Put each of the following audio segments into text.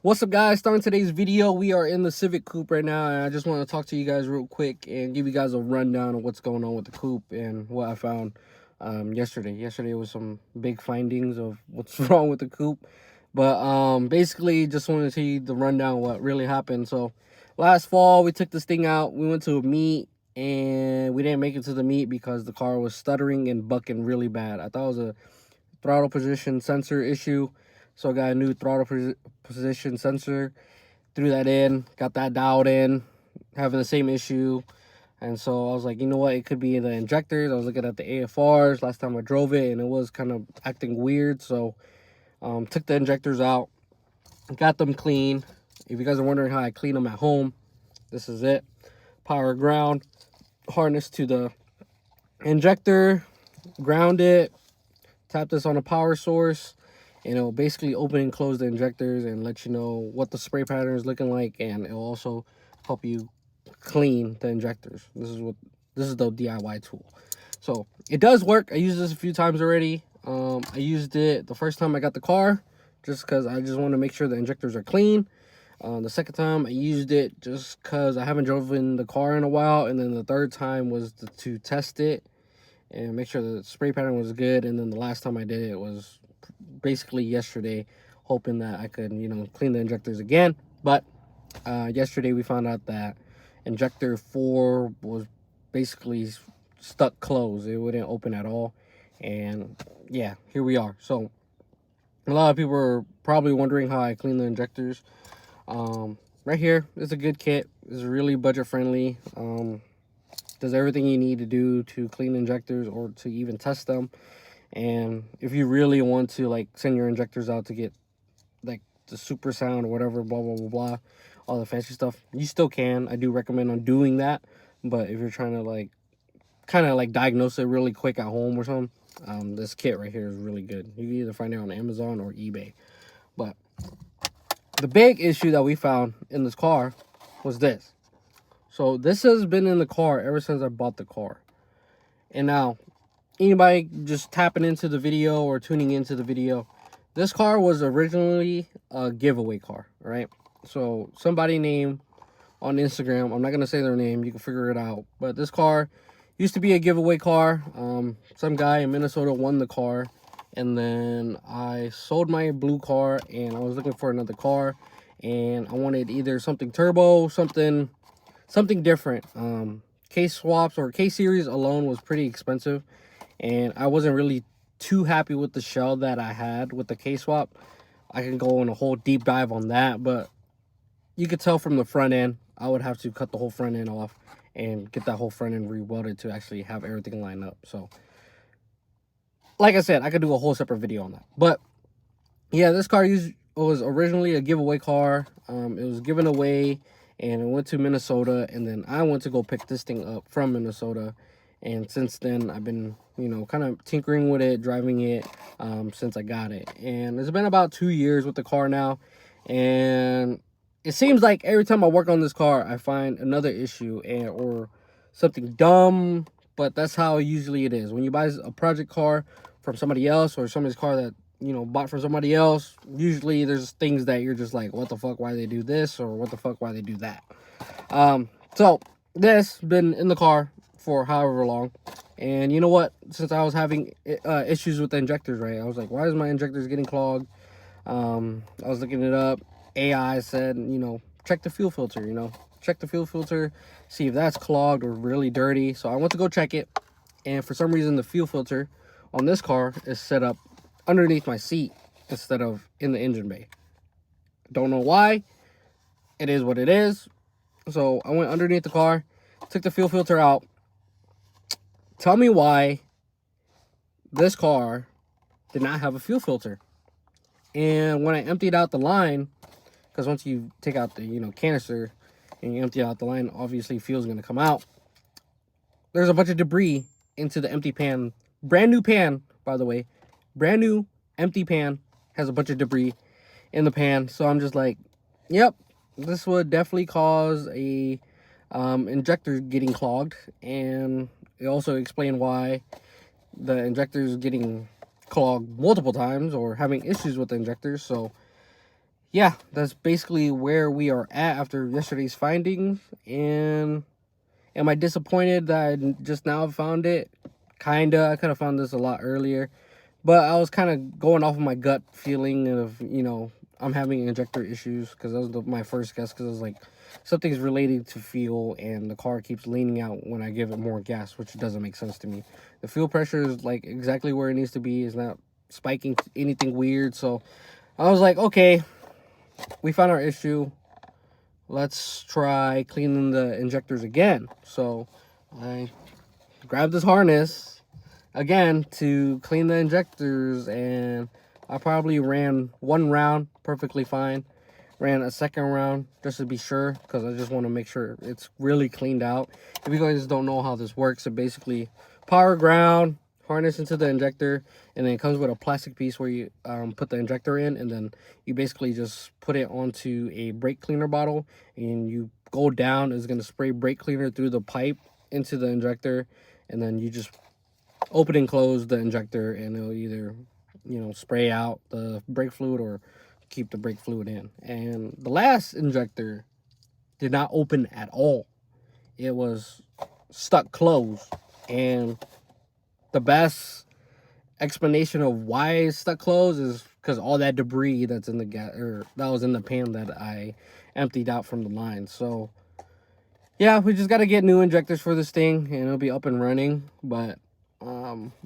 What's up, guys? Starting today's video, we are in the Civic Coupe right now, and I just want to talk to you guys real quick and give you guys a rundown of what's going on with the coupe and what I found yesterday. Yesterday was some big findings of what's wrong with the coupe, but basically just wanted to tell you the rundown of what really happened. So last fall, we took this thing out. We went to a meet, and we didn't make it to the meet because the car was stuttering and bucking really bad. I thought it was a throttle position sensor issue. So I got a new throttle position sensor, threw that in, got that dialed in, having the same issue. And so I was like, you know what, it could be the injectors. I was looking at the AFRs last time I drove it, and it was kind of acting weird. So took the injectors out, got them clean. If you guys are wondering how I clean them at home, this is it. Power ground, harness to the injector, ground it, tap this on a power source, and it'll basically open and close the injectors and let you know what the spray pattern is looking like, and it'll also help you clean the injectors. This is the DIY tool. So it does work. I used this a few times already. I used it the first time I got the car just because I just want to make sure the injectors are clean. The second time I used it just because I haven't driven the car in a while, and then the third time was to test it and make sure the spray pattern was good. And then the last time I did it was basically yesterday, hoping that I could, clean the injectors again. But yesterday we found out that injector 4 was basically stuck closed. It wouldn't open at all. And yeah, here we are. So a lot of people are probably wondering how I clean the injectors. Right here is a good kit. It's really budget friendly. Does everything you need to do to clean injectors or to even test them. And if you really want to send your injectors out to get like the super sound or whatever, blah blah blah blah, all the fancy stuff, you still can. I do recommend on doing that. But if you're trying to kind of diagnose it really quick at home or something, this kit right here is really good. You can either find it on Amazon or eBay. But the big issue that we found in this car was this. So this has been in the car ever since I bought the car. And now, anybody just tapping into the video or tuning into the video, this car was originally a giveaway car, right? So somebody named on Instagram, I'm not going to say their name, you can figure it out. But this car used to be a giveaway car. Some guy in Minnesota won the car. And then I sold my blue car, and I was looking for another car. And I wanted either something turbo, something different. Case swaps or case series alone was pretty expensive, and I wasn't really too happy with the shell that I had with the case swap. I can go on a whole deep dive on that, but you could tell from the front end, I would have to cut the whole front end off and get that whole front end rewelded to actually have everything lined up. So like I said, I could do a whole separate video on that. But yeah, this car was originally a giveaway car. It was given away, and it went to Minnesota, and then I went to go pick this thing up from Minnesota. And since then, I've been, kind of tinkering with it, driving it since I got it. And it's been about 2 years with the car now. And it seems like every time I work on this car, I find another issue or something dumb. But that's how usually it is. When you buy a project car from somebody else, or somebody's car that, bought from somebody else, usually there's things that you're just like, what the fuck, why they do this, or what the fuck, why they do that. So this been in the car for however long, and you know what, since I was having issues with the injectors, right, I was like, why is my injectors getting clogged? I was looking it up. AI said, check the fuel filter, check the fuel filter, see if that's clogged or really dirty. So I went to go check it, and for some reason the fuel filter on this car is set up underneath my seat instead of in the engine bay. Don't know why. It is what it is. So I went underneath the car, took the fuel filter out. Tell me why this car did not have a fuel filter. And when I emptied out the line, because once you take out the canister and you empty out the line, obviously fuel is going to come out. There's a bunch of debris into the empty pan. Brand new pan, by the way. Brand new empty pan has a bunch of debris in the pan. So I'm just like, yep, this would definitely cause a injector getting clogged. And it also explained why the injector is getting clogged multiple times or having issues with the injectors. So yeah, that's basically where we are at after yesterday's findings. And am I disappointed that I just now found it? Kinda. I could have found this a lot earlier. But I was kind of going off of my gut feeling of, I'm having injector issues because that was my first guess, because I was like, something's related to fuel and the car keeps leaning out when I give it more gas, which doesn't make sense to me. The fuel pressure is like exactly where it needs to be. It's not spiking anything weird. So I was like, okay, we found our issue. Let's try cleaning the injectors again. So I grabbed this harness again to clean the injectors, and I probably ran one round perfectly fine, ran a second round just to be sure, because I just want to make sure it's really cleaned out. If you guys don't know how this works, it basically power ground, harness into the injector, and then it comes with a plastic piece where you put the injector in, and then you basically just put it onto a brake cleaner bottle, and you go down. It's going to spray brake cleaner through the pipe into the injector, and then you just open and close the injector, and it'll either, spray out the brake fluid or keep the brake fluid in. And the last injector did not open at all. It was stuck closed. And the best explanation of why it's stuck closed is because all that debris that's in the gas, or that was in the pan that I emptied out from the line. So yeah, we just got to get new injectors for this thing, and it'll be up and running. But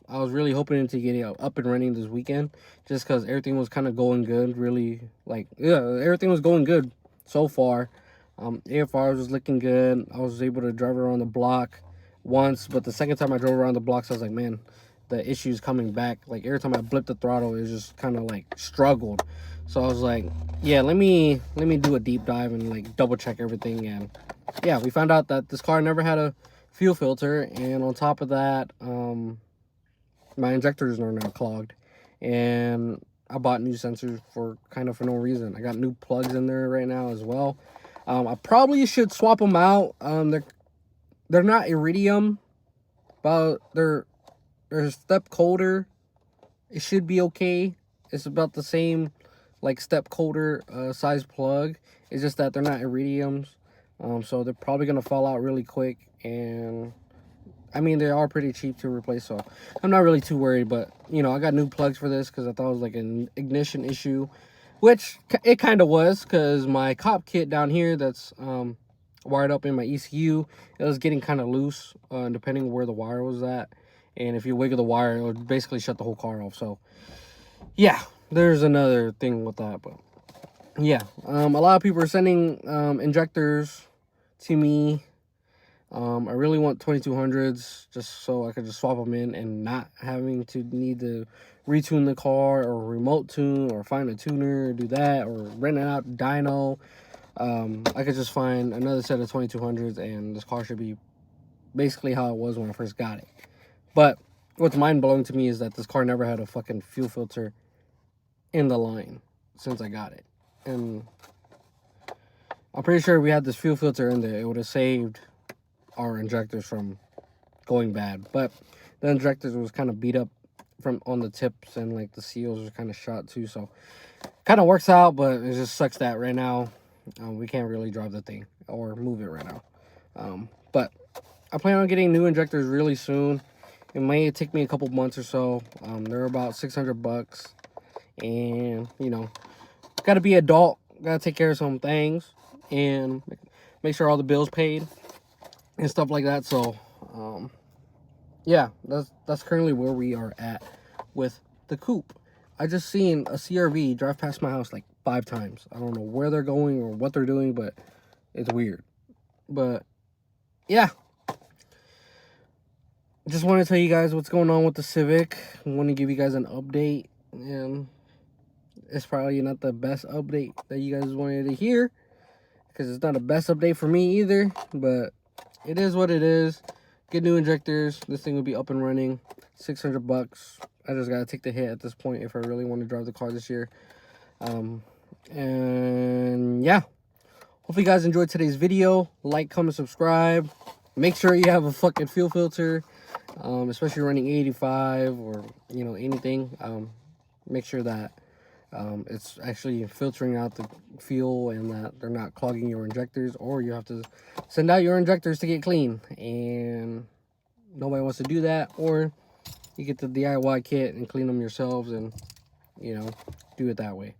I was really hoping to get it up and running this weekend, just because everything was kind of going good. Really, everything was going good so far. AFR was looking good. I was able to drive around the block once, but the second time I drove around the blocks, I was like, man, the issue's coming back. Like every time I blipped the throttle, it just kind of like struggled. So I was like, yeah, let me do a deep dive and like double check everything. And yeah, we found out that this car never had a fuel filter, and on top of that, my injectors are now clogged, and I bought new sensors for no reason. I got new plugs in there right now as well. I probably should swap them out. They're not iridium, but they're a step colder. It should be okay. It's about the same like step colder size plug. It's just that they're not iridiums. So they're probably gonna fall out really quick, and I mean, they are pretty cheap to replace, so I'm not really too worried. But I got new plugs for this because I thought it was like an ignition issue, which it kind of was, because my cop kit down here that's wired up in my ECU, it was getting kind of loose depending where the wire was at, and if you wiggle the wire, it would basically shut the whole car off. So yeah, there's another thing with that. But yeah, a lot of people are sending injectors to me. I really want 2200s just so I could just swap them in and not having to need to retune the car or remote tune or find a tuner or do that or rent it out dyno. I could just find another set of 2200s, and this car should be basically how it was when I first got it. But what's mind-blowing to me is that this car never had a fucking fuel filter in the line since I got it. And I'm pretty sure if we had this fuel filter in there, it would have saved our injectors from going bad. But the injectors was kind of beat up from on the tips, and like the seals was kind of shot too. So kind of works out, but it just sucks that right now we can't really drive the thing or move it right now. But I plan on getting new injectors really soon. It may take me a couple months or so. They're about $600, and gotta be adult, gotta take care of some things, and make sure all the bills paid and stuff like that. So yeah, that's currently where we are at with the coupe. I just seen a CRV drive past my house like 5 times. I don't know where they're going or what they're doing, but it's weird. But yeah, just want to tell you guys what's going on with the Civic. I want to give you guys an update, and it's probably not the best update that you guys wanted to hear, because it's not the best update for me either, but it is what it is. Get new injectors. This thing will be up and running. $600. I just gotta take the hit at this point if I really want to drive the car this year. And yeah, hope you guys enjoyed today's video. Like, comment, subscribe. Make sure you have a fucking fuel filter, especially running 85 or anything. Make sure that It's actually filtering out the fuel and that they're not clogging your injectors, or you have to send out your injectors to get clean, and nobody wants to do that. Or you get the DIY kit and clean them yourselves and, you know, do it that way.